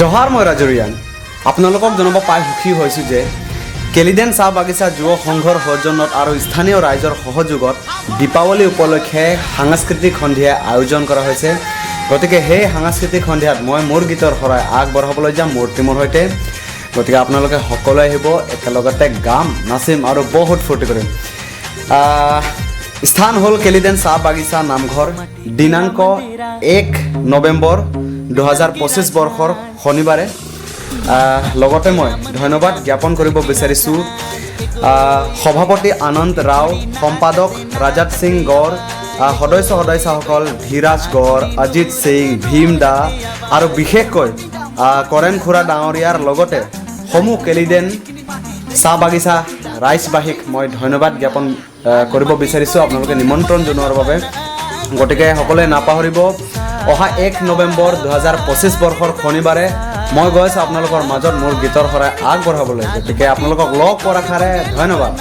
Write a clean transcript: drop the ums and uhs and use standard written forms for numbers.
জহাৰ মই ৰাজৰিয়ান আপোনালোকক জনাব পাই সুখী হৈছোঁ যে কেলিডেন চাহ বাগিচা যুৱ সংঘৰ সৌজন্যত আৰু স্থানীয় ৰাইজৰ সহযোগত দীপাৱলী উপলক্ষে সাংস্কৃতিক সন্ধিয়া আয়োজন কৰা হৈছে। গতিকে সেই সাংস্কৃতিক সন্ধিয়াত মই মোৰ গীতৰ শৰাই আগবঢ়াবলৈ যাম মোৰ টীমৰ সৈতে। গতিকে আপোনালোকে সকলোৱে আহিব, একেলগতে গাম, নাচিম আৰু বহুত ফূৰ্তি কৰিম। স্থান হ'ল কেলিডেন চাহ বাগিচা নামঘৰ, দিনাংক 1 নৱেম্বৰ 2025 বৰ্ষৰ শনিবাৰে। লগতে মই ধন্যবাদ জ্ঞাপন কৰিব বিচাৰিছোঁ সভাপতি আনন্দ ৰাও, সম্পাদক ৰাজাত সিং গড়, সদস্যসকল ধীৰাজ গড়, অজিত সিং, ভীম দা আৰু বিশেষকৈ কৰেণ খুৰা ডাঙৰীয়াৰ লগতে সমূহ কেলিডেন চাহ বাগিচা ৰাইজবাসীক মই ধন্যবাদ জ্ঞাপন কৰিব বিচাৰিছোঁ আপোনালোকে নিমন্ত্ৰণ জনোৱাৰ বাবে। গতিকে সকলোৱে নাপাহৰিব, অহা 1 নৱেম্বৰ 2025 বৰ্ষৰ শনিবাৰে মই গৈ আছোঁ আপোনালোকৰ মাজত মোৰ গীতৰ শৰাই আগবঢ়াবলৈ। গতিকে আপোনালোকক লগ পোৱাৰ আশাৰে ধন্যবাদ।